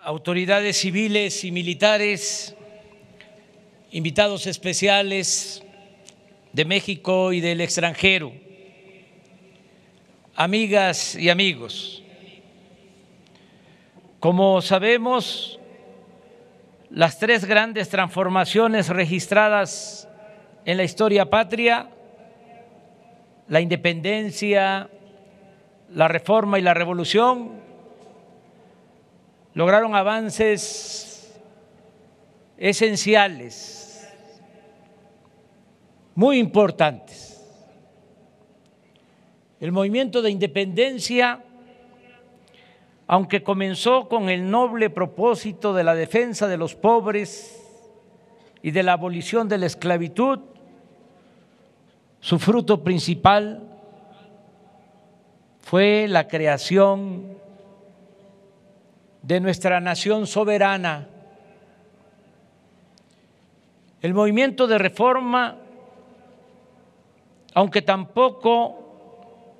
autoridades civiles y militares, invitados especiales de México y del extranjero, amigas y amigos. Como sabemos, las tres grandes transformaciones registradas en la historia patria, la independencia, la reforma y la revolución, lograron avances esenciales, muy importantes. El movimiento de independencia, aunque comenzó con el noble propósito de la defensa de los pobres y de la abolición de la esclavitud, su fruto principal fue la creación de nuestra nación soberana. El movimiento de reforma, aunque tampoco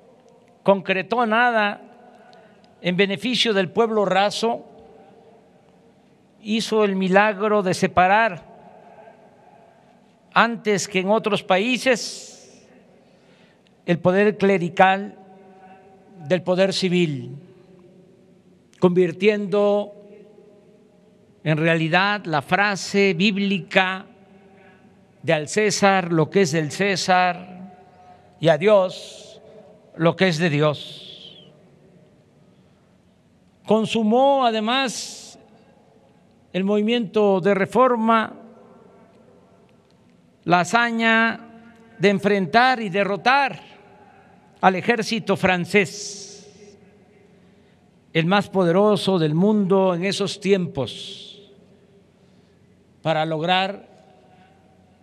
concretó nada en beneficio del pueblo raso, hizo el milagro de separar, antes que en otros países, el poder clerical del poder civil, convirtiendo en realidad la frase bíblica de al César lo que es del César y a Dios lo que es de Dios. Consumó además el movimiento de reforma la hazaña de enfrentar y derrotar al ejército francés, el más poderoso del mundo en esos tiempos, para lograr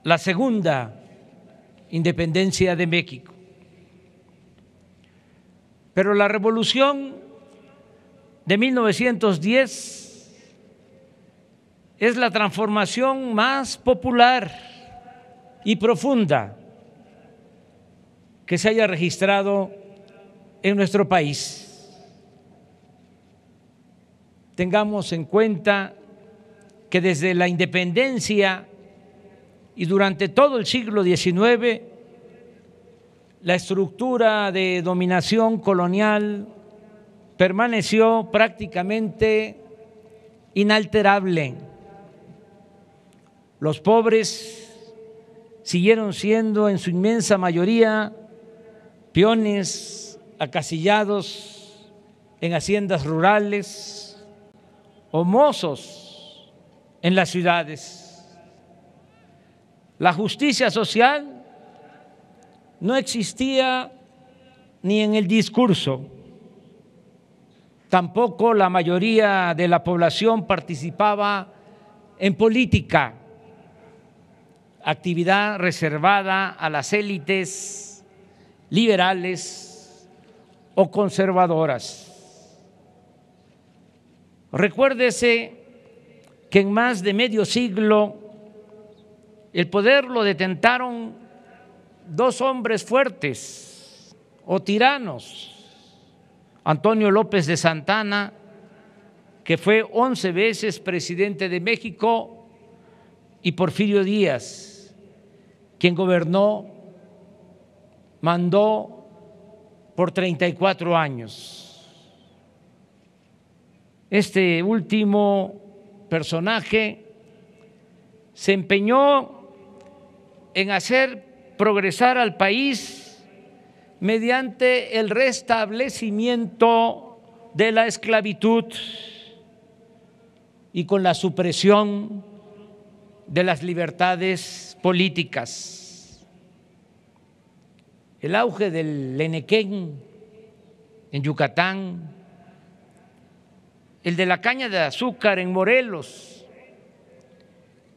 la segunda independencia de México. Pero la revolución de 1910 es la transformación más popular y profunda que se haya registrado en nuestro país. Tengamos en cuenta que desde la independencia y durante todo el siglo XIX, la estructura de dominación colonial permaneció prácticamente inalterable. Los pobres siguieron siendo en su inmensa mayoría peones acasillados en haciendas rurales o mozos en las ciudades. La justicia social no existía ni en el discurso, tampoco la mayoría de la población participaba en política, actividad reservada a las élites liberales o conservadoras. Recuérdese que en más de medio siglo el poder lo detentaron dos hombres fuertes o tiranos: Antonio López de Santana, que fue 11 veces presidente de México, y Porfirio Díaz, quien gobernó, mandó por 34 años. Este último personaje se empeñó en hacer progresar al país mediante el restablecimiento de la esclavitud y con la supresión de las libertades políticas. El auge del Enequén en Yucatán, el de la caña de azúcar en Morelos,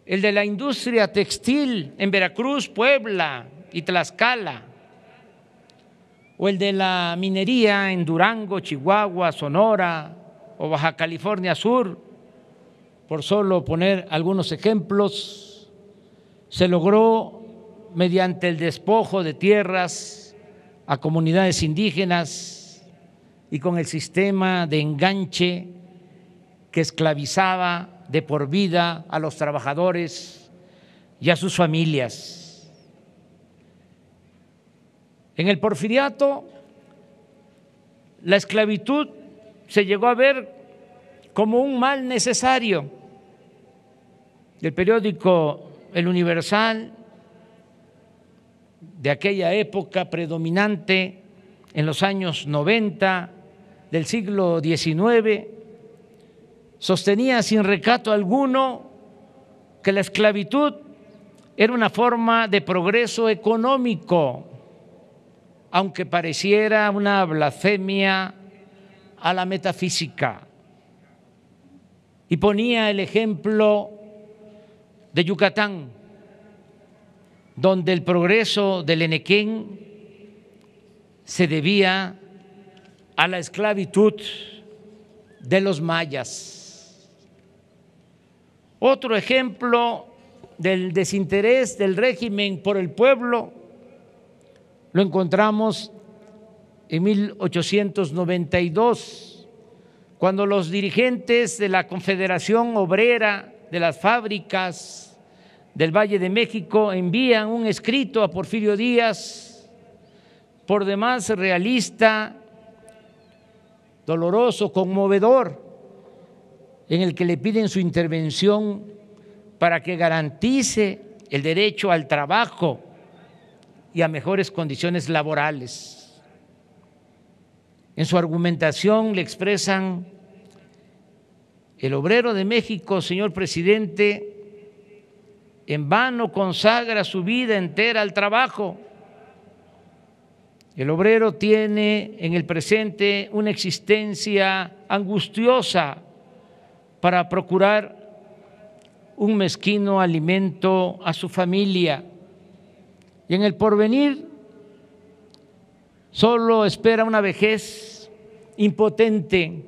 el de la industria textil en Veracruz, Puebla y Tlaxcala, o el de la minería en Durango, Chihuahua, Sonora o Baja California Sur, por solo poner algunos ejemplos, se logró mediante el despojo de tierras a comunidades indígenas y con el sistema de enganche que esclavizaba de por vida a los trabajadores y a sus familias. En el Porfiriato, la esclavitud se llegó a ver como un mal necesario. El periódico El Universal, de aquella época predominante en los años 90 del siglo XIX, sostenía sin recato alguno que la esclavitud era una forma de progreso económico, aunque pareciera una blasfemia a la metafísica. Y ponía el ejemplo de Yucatán, donde el progreso del Enequén se debía a la esclavitud de los mayas. Otro ejemplo del desinterés del régimen por el pueblo lo encontramos en 1892, cuando los dirigentes de la Confederación Obrera de las Fábricas del Valle de México envían un escrito a Porfirio Díaz, por demás realista, doloroso, conmovedor, en el que le piden su intervención para que garantice el derecho al trabajo y a mejores condiciones laborales. En su argumentación le expresan: el obrero de México, señor presidente, en vano consagra su vida entera al trabajo. El obrero tiene en el presente una existencia angustiosa para procurar un mezquino alimento a su familia, y en el porvenir solo espera una vejez impotente,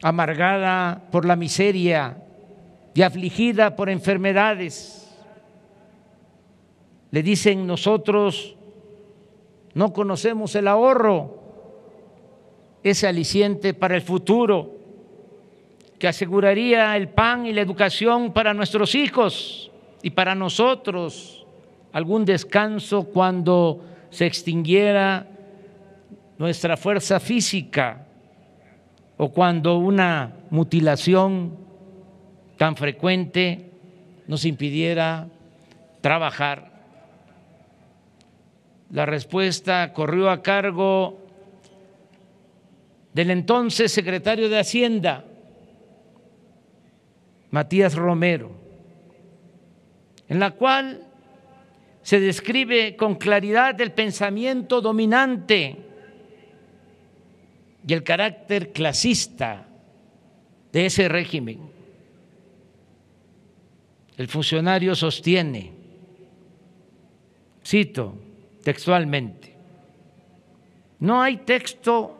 amargada por la miseria y afligida por enfermedades. Le dicen: nosotros no conocemos el ahorro, ese aliciente para el futuro que aseguraría el pan y la educación para nuestros hijos y para nosotros, algún descanso cuando se extinguiera nuestra fuerza física o cuando una mutilación tan frecuente nos impidiera trabajar. La respuesta corrió a cargo del entonces secretario de Hacienda, Matías Romero, en la cual se describe con claridad el pensamiento dominante y el carácter clasista de ese régimen. El funcionario sostiene, cito textualmente: no hay texto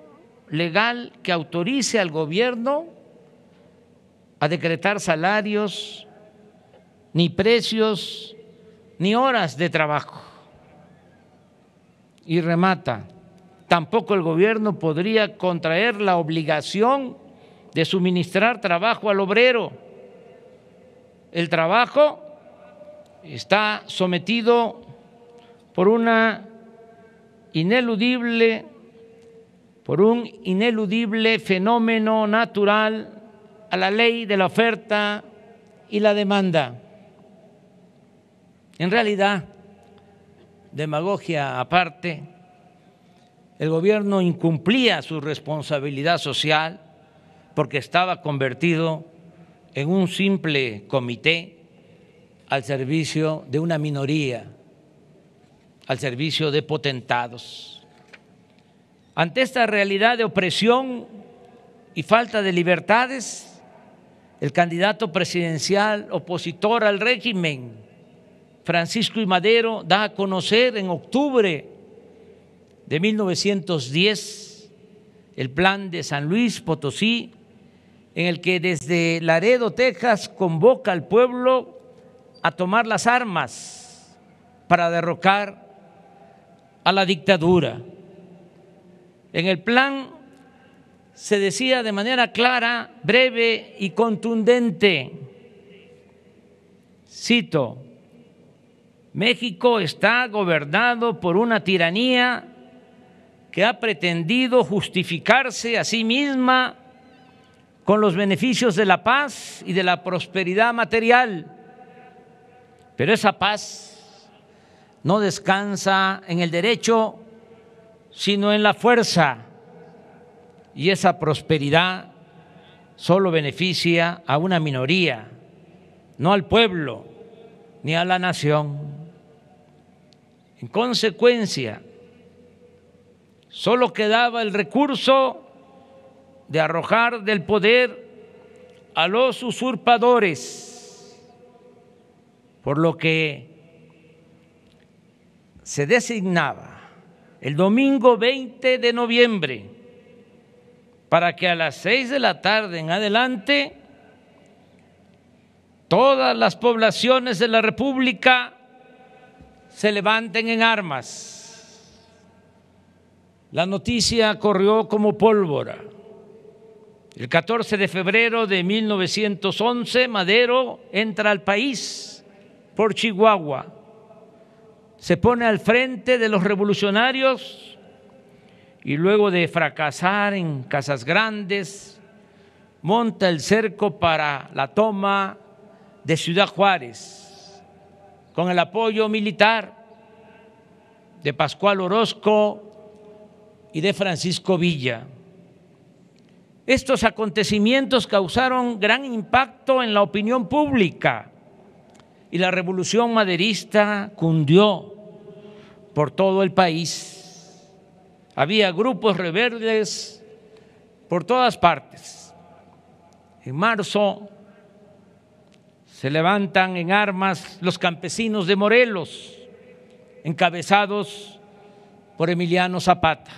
legal que autorice al gobierno a decretar salarios, ni precios, ni horas de trabajo. Y remata: tampoco el gobierno podría contraer la obligación de suministrar trabajo al obrero. El trabajo está sometido por un ineludible fenómeno natural a la ley de la oferta y la demanda. En realidad, demagogia aparte, el gobierno incumplía su responsabilidad social porque estaba convertido en un simple comité al servicio de una minoría, al servicio de potentados. Ante esta realidad de opresión y falta de libertades, el candidato presidencial opositor al régimen, Francisco I. Madero, da a conocer en octubre de 1910 el Plan de San Luis Potosí, en el que desde Laredo, Texas, convoca al pueblo a tomar las armas para derrocar a la dictadura. En el plan se decía de manera clara, breve y contundente, cito: México está gobernado por una tiranía que ha pretendido justificarse a sí misma con los beneficios de la paz y de la prosperidad material. Pero esa paz no descansa en el derecho, sino en la fuerza. Y esa prosperidad solo beneficia a una minoría, no al pueblo ni a la nación. En consecuencia, solo quedaba el recurso de arrojar del poder a los usurpadores, por lo que se designaba el domingo 20 de noviembre para que a las 6 de la tarde en adelante todas las poblaciones de la República se levanten en armas. La noticia corrió como pólvora. El 14 de febrero de 1911, Madero entra al país por Chihuahua. Se pone al frente de los revolucionarios y luego de fracasar en Casas Grandes, monta el cerco para la toma de Ciudad Juárez, con el apoyo militar de Pascual Orozco y de Francisco Villa. Estos acontecimientos causaron gran impacto en la opinión pública y la revolución maderista cundió por todo el país. Había grupos rebeldes por todas partes. En marzo se levantan en armas los campesinos de Morelos, encabezados por Emiliano Zapata.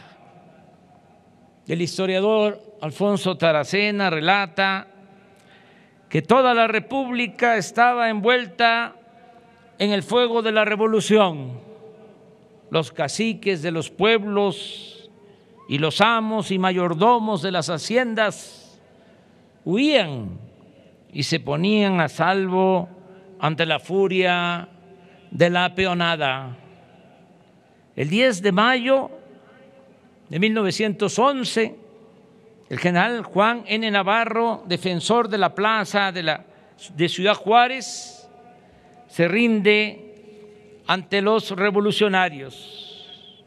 El historiador Alfonso Taracena relata que toda la República estaba envuelta en el fuego de la revolución. Los caciques de los pueblos y los amos y mayordomos de las haciendas huían y se ponían a salvo ante la furia de la peonada. El 10 de mayo de 1911, el general Juan N. Navarro, defensor de la plaza de Ciudad Juárez, se rinde ante los revolucionarios.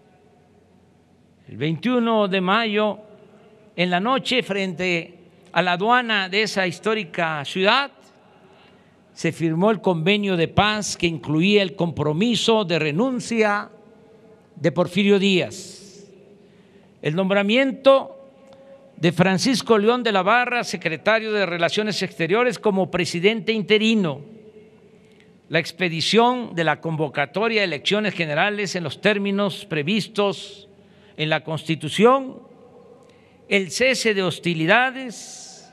El 21 de mayo, en la noche, frente a la aduana de esa histórica ciudad, se firmó el convenio de paz que incluía el compromiso de renuncia de Porfirio Díaz, el nombramiento de Francisco León de la Barra, secretario de Relaciones Exteriores, como presidente interino, la expedición de la convocatoria a elecciones generales en los términos previstos en la Constitución, el cese de hostilidades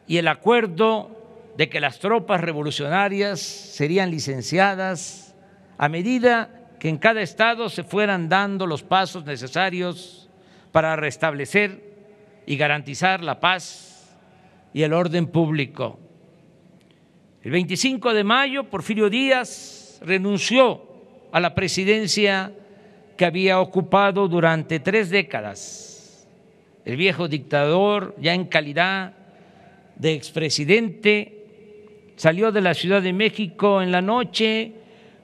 y el acuerdo de que las tropas revolucionarias serían licenciadas a medida que en cada estado se fueran dando los pasos necesarios para restablecer y garantizar la paz y el orden público. El 25 de mayo, Porfirio Díaz renunció a la presidencia que había ocupado durante 3 décadas. El viejo dictador, ya en calidad de expresidente, salió de la Ciudad de México en la noche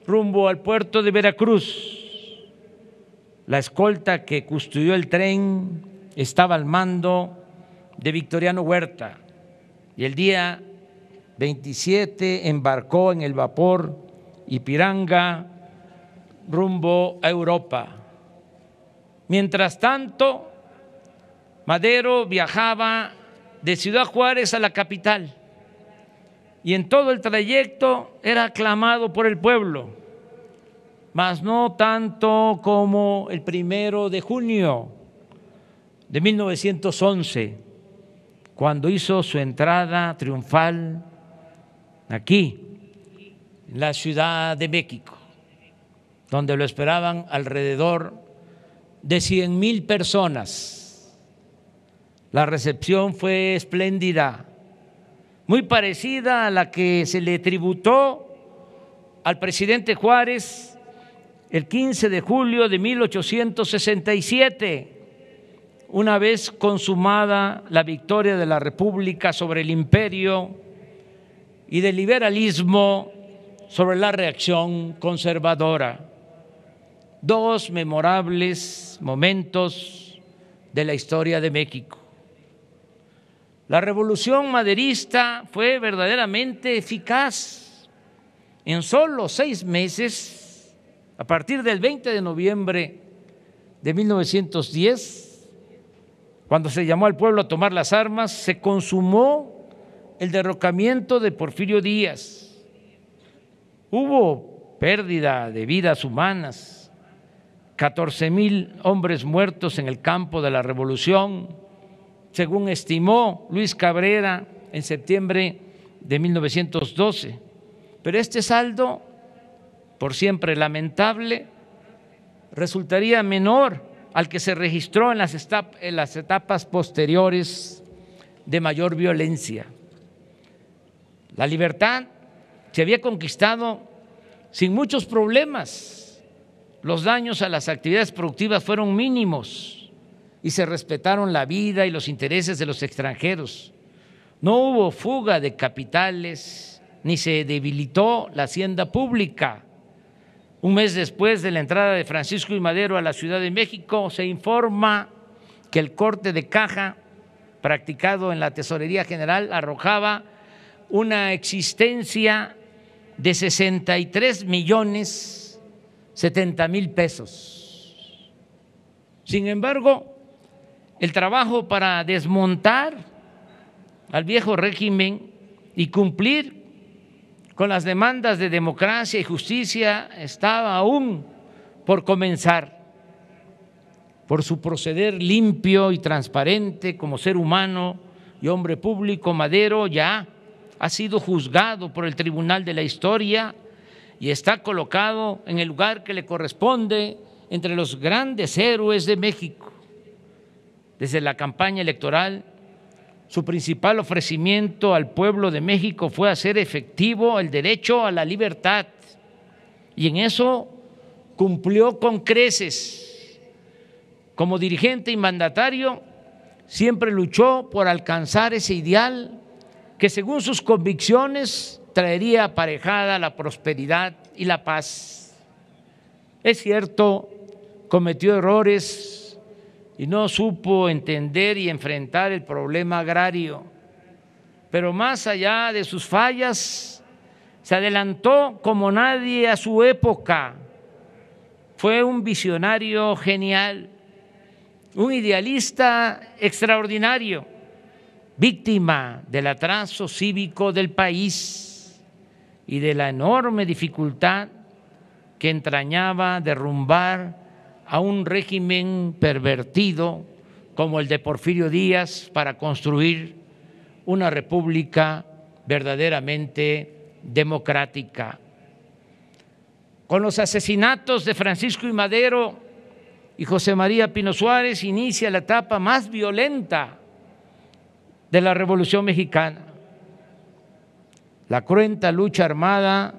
rumbo al puerto de Veracruz. La escolta que custodió el tren estaba al mando de Victoriano Huerta y el día 27 embarcó en el vapor Ipiranga rumbo a Europa. Mientras tanto, Madero viajaba de Ciudad Juárez a la capital y en todo el trayecto era aclamado por el pueblo, mas no tanto como el 1 de junio de 1911, cuando hizo su entrada triunfal aquí, en la Ciudad de México, donde lo esperaban alrededor de 100,000 personas. La recepción fue espléndida, muy parecida a la que se le tributó al presidente Juárez el 15 de julio de 1867, una vez consumada la victoria de la República sobre el imperio y del liberalismo sobre la reacción conservadora. Dos memorables momentos de la historia de México. La revolución maderista fue verdaderamente eficaz. En solo 6 meses, a partir del 20 de noviembre de 1910, cuando se llamó al pueblo a tomar las armas, se consumó el derrocamiento de Porfirio Díaz. Hubo pérdida de vidas humanas, 14,000 hombres muertos en el campo de la revolución, según estimó Luis Cabrera en septiembre de 1912. Pero este saldo, por siempre lamentable, resultaría menor al que se registró en las etapas posteriores de mayor violencia. La libertad se había conquistado sin muchos problemas. Los daños a las actividades productivas fueron mínimos y se respetaron la vida y los intereses de los extranjeros. No hubo fuga de capitales ni se debilitó la hacienda pública. Un mes después de la entrada de Francisco I. Madero a la Ciudad de México, se informa que el corte de caja practicado en la Tesorería General arrojaba una existencia de 63,070,000 pesos. Sin embargo, el trabajo para desmontar al viejo régimen y cumplir con las demandas de democracia y justicia estaba aún por comenzar. Por su proceder limpio y transparente como ser humano y hombre público, Madero ya ha sido juzgado por el Tribunal de la Historia y está colocado en el lugar que le corresponde entre los grandes héroes de México. Desde la campaña electoral, su principal ofrecimiento al pueblo de México fue hacer efectivo el derecho a la libertad, y en eso cumplió con creces. Como dirigente y mandatario, siempre luchó por alcanzar ese ideal que, según sus convicciones, traería aparejada la prosperidad y la paz. Es cierto, cometió errores y no supo entender y enfrentar el problema agrario, pero más allá de sus fallas, se adelantó como nadie a su época. Fue un visionario genial, un idealista extraordinario, víctima del atraso cívico del país y de la enorme dificultad que entrañaba derrumbar a un régimen pervertido como el de Porfirio Díaz para construir una república verdaderamente democrática. Con los asesinatos de Francisco I. Madero y José María Pino Suárez inicia la etapa más violenta de la Revolución Mexicana. La cruenta lucha armada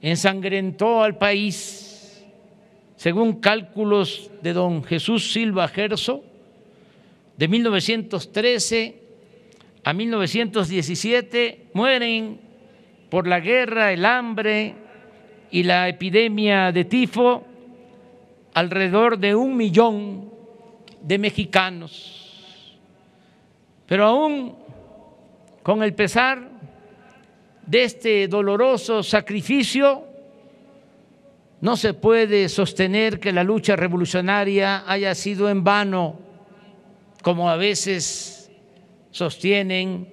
ensangrentó al país. Según cálculos de don Jesús Silva Gerso, de 1913 a 1917 mueren por la guerra, el hambre y la epidemia de tifo alrededor de 1 millón de mexicanos. Pero aún con el pesar de este doloroso sacrificio, no se puede sostener que la lucha revolucionaria haya sido en vano, como a veces sostienen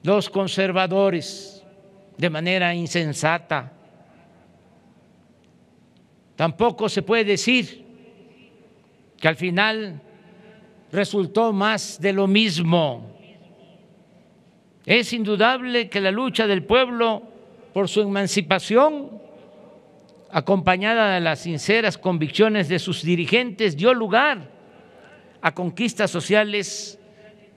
los conservadores de manera insensata. Tampoco se puede decir que al final resultó más de lo mismo. Es indudable que la lucha del pueblo por su emancipación, acompañada de las sinceras convicciones de sus dirigentes, dio lugar a conquistas sociales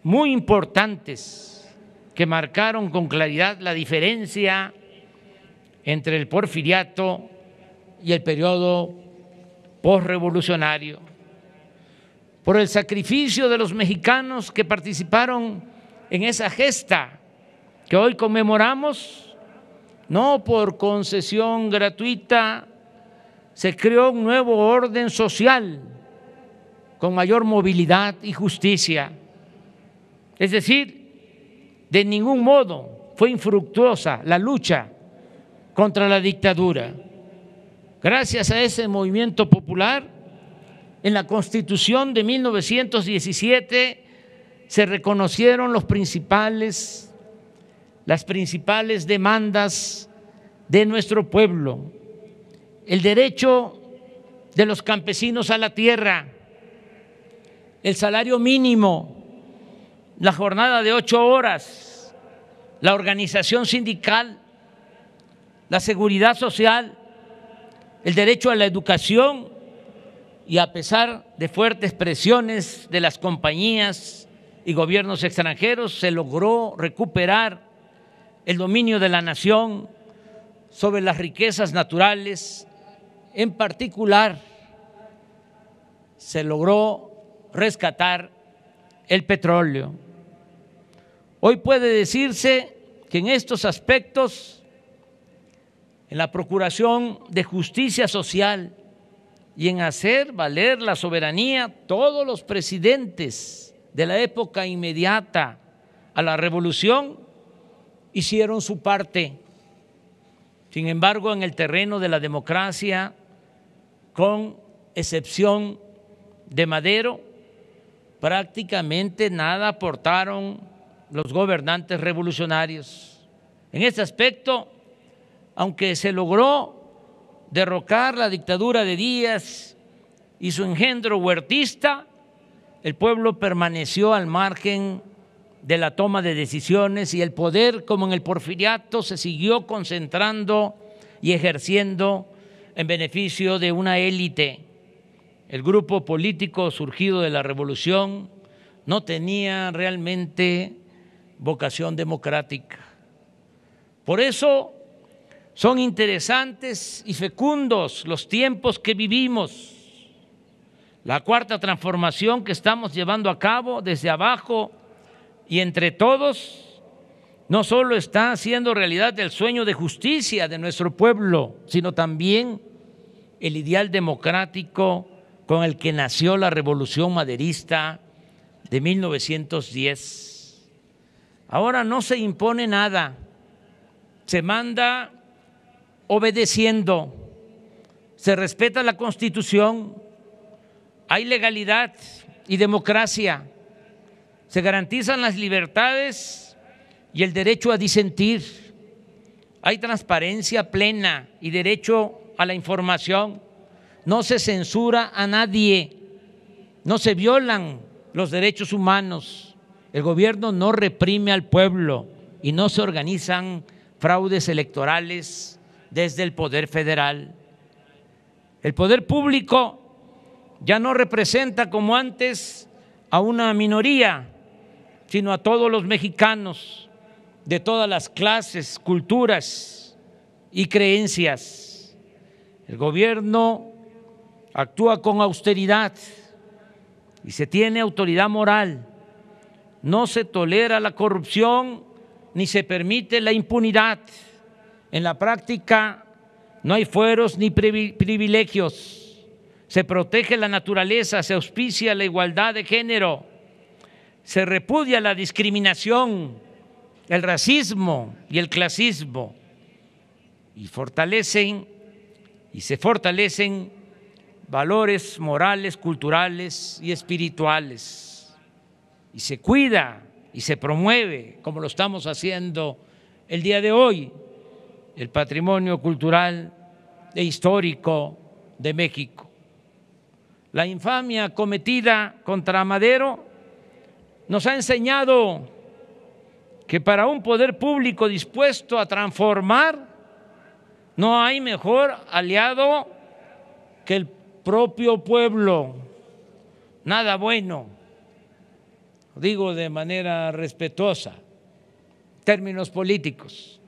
muy importantes que marcaron con claridad la diferencia entre el porfiriato y el periodo posrevolucionario, por el sacrificio de los mexicanos que participaron en esa gesta que hoy conmemoramos. No por concesión gratuita se creó un nuevo orden social con mayor movilidad y justicia. Es decir, de ningún modo fue infructuosa la lucha contra la dictadura. Gracias a ese movimiento popular, en la Constitución de 1917 se reconocieron las principales demandas de nuestro pueblo: el derecho de los campesinos a la tierra, el salario mínimo, la jornada de 8 horas, la organización sindical, la seguridad social, el derecho a la educación. Y a pesar de fuertes presiones de las compañías y gobiernos extranjeros, se logró recuperar el dominio de la nación sobre las riquezas naturales. En particular, se logró rescatar el petróleo. Hoy puede decirse que en estos aspectos, en la procuración de justicia social y en hacer valer la soberanía, todos los presidentes de la época inmediata a la revolución hicieron su parte. Sin embargo, en el terreno de la democracia, con excepción de Madero, prácticamente nada aportaron los gobernantes revolucionarios. En este aspecto, aunque se logró derrocar la dictadura de Díaz y su engendro huertista, el pueblo permaneció al margen de la toma de decisiones y el poder, como en el porfiriato, se siguió concentrando y ejerciendo en beneficio de una élite. El grupo político surgido de la revolución no tenía realmente vocación democrática. Por eso son interesantes y fecundos los tiempos que vivimos. La cuarta transformación que estamos llevando a cabo desde abajo y entre todos no solo está haciendo realidad el sueño de justicia de nuestro pueblo, sino también el ideal democrático con el que nació la Revolución Maderista de 1910. Ahora no se impone nada, se manda obedeciendo, se respeta la Constitución, hay legalidad y democracia, se garantizan las libertades y el derecho a disentir, hay transparencia plena y derecho a la información, no se censura a nadie, no se violan los derechos humanos, el gobierno no reprime al pueblo y no se organizan fraudes electorales desde el poder federal. El poder público ya no representa como antes a una minoría, sino a todos los mexicanos de todas las clases, culturas y creencias. El gobierno actúa con austeridad y se tiene autoridad moral. No se tolera la corrupción ni se permite la impunidad. En la práctica no hay fueros ni privilegios. Se protege la naturaleza, se auspicia la igualdad de género, se repudia la discriminación, el racismo y el clasismo y se fortalecen valores morales, culturales y espirituales. Y se cuida y se promueve, como lo estamos haciendo el día de hoy, el patrimonio cultural e histórico de México. La infamia cometida contra Madero nos ha enseñado que para un poder público dispuesto a transformar no hay mejor aliado que el propio pueblo. Nada bueno digo de manera respetuosa, términos políticos.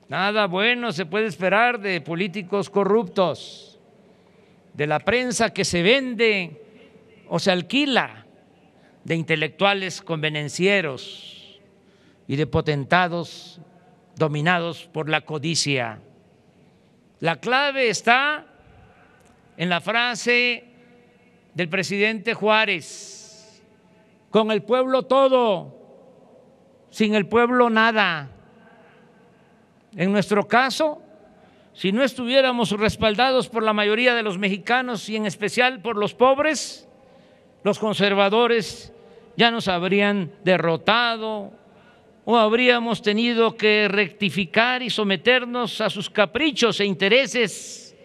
Nada bueno se puede esperar de políticos corruptos, de la prensa que se vende o se alquila, de intelectuales convenencieros y de potentados dominados por la codicia. La clave está en la frase del presidente Juárez: con el pueblo todo, sin el pueblo nada. En nuestro caso, si no estuviéramos respaldados por la mayoría de los mexicanos y en especial por los pobres, los conservadores ya nos habrían derrotado o habríamos tenido que rectificar y someternos a sus caprichos e intereses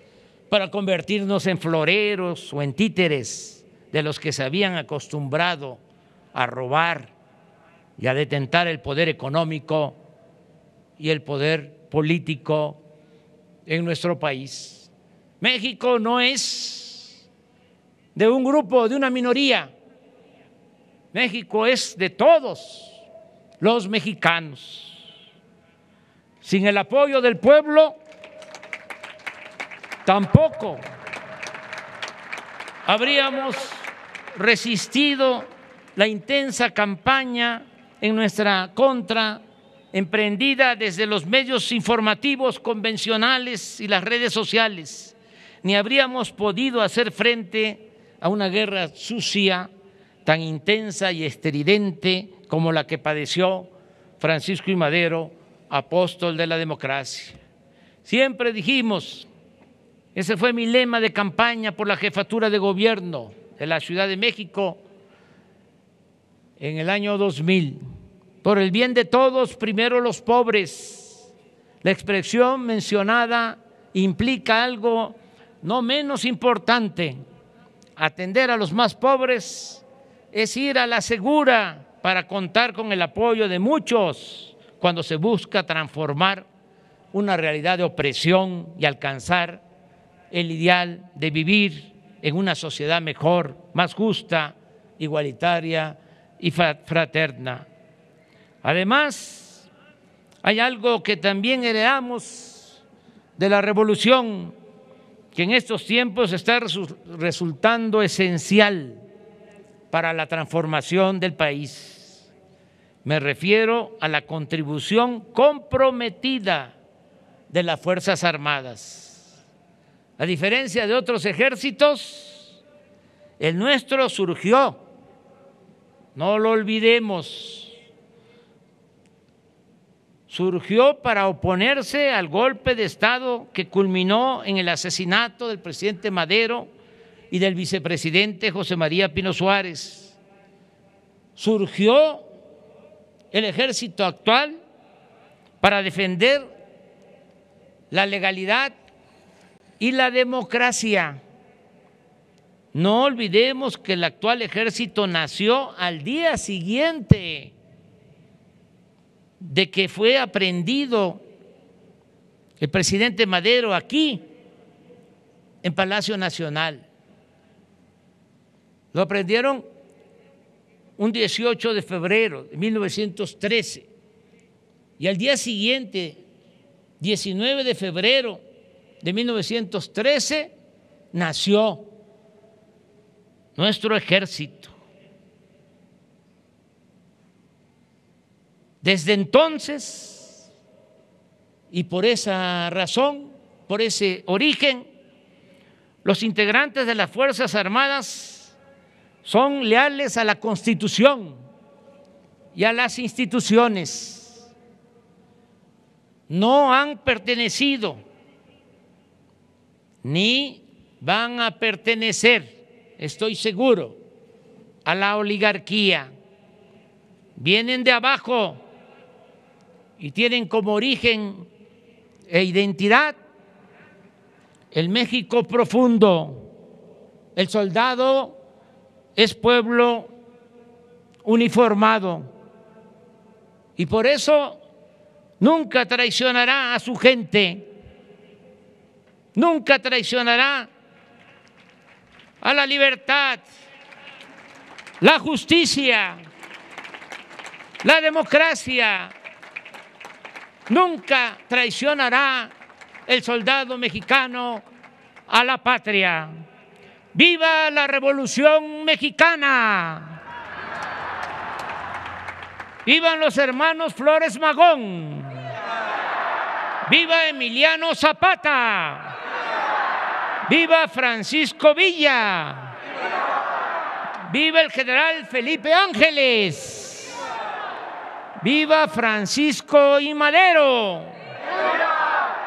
para convertirnos en floreros o en títeres de los que se habían acostumbrado a robar y a detentar el poder económico y el poder político en nuestro país. México no es de un grupo, de una minoría. México es de todos los mexicanos. Sin el apoyo del pueblo, tampoco habríamos resistido la intensa campaña en nuestra contra, emprendida desde los medios informativos convencionales y las redes sociales, ni habríamos podido hacer frente a una guerra sucia, tan intensa y estridente como la que padeció Francisco I. Madero, apóstol de la democracia. Siempre dijimos, ese fue mi lema de campaña por la jefatura de gobierno de la Ciudad de México en el año 2000, por el bien de todos, primero los pobres. La expresión mencionada implica algo no menos importante: atender a los más pobres es ir a la segura para contar con el apoyo de muchos cuando se busca transformar una realidad de opresión y alcanzar el ideal de vivir en una sociedad mejor, más justa, igualitaria y fraterna. Además, hay algo que también heredamos de la revolución, que en estos tiempos está resultando esencial para la transformación del país. Me refiero a la contribución comprometida de las Fuerzas Armadas. A diferencia de otros ejércitos, el nuestro surgió, no lo olvidemos, surgió para oponerse al golpe de Estado que culminó en el asesinato del presidente Madero y del vicepresidente José María Pino Suárez. Surgió el ejército actual para defender la legalidad y la democracia. No olvidemos que el actual ejército nació al día siguiente de que fue aprehendido el presidente Madero aquí en Palacio Nacional. Lo aprehendieron un 18 de febrero de 1913 y al día siguiente, 19 de febrero de 1913, nació nuestro ejército. Desde entonces, y por esa razón, por ese origen, los integrantes de las Fuerzas Armadas son leales a la Constitución y a las instituciones. No han pertenecido ni van a pertenecer, estoy seguro, a la oligarquía. Vienen de abajo y tienen como origen e identidad el México profundo. El soldado es pueblo uniformado y por eso nunca traicionará a su gente, nunca traicionará a la libertad, la justicia La democracia nunca traicionará el soldado mexicano a la patria. ¡Viva la Revolución Mexicana! ¡Vivan los hermanos Flores Magón! ¡Viva Emiliano Zapata! ¡Viva Francisco Villa! ¡Viva el general Felipe Ángeles! ¡Viva Francisco I. Madero!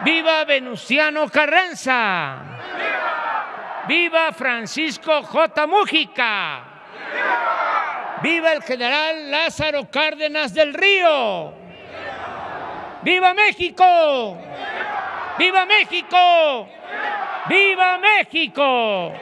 ¡Viva Venustiano Carranza! ¡Viva Francisco J. Mújica! ¡Viva el general Lázaro Cárdenas del Río! ¡Viva México! ¡Viva México! ¡Viva México!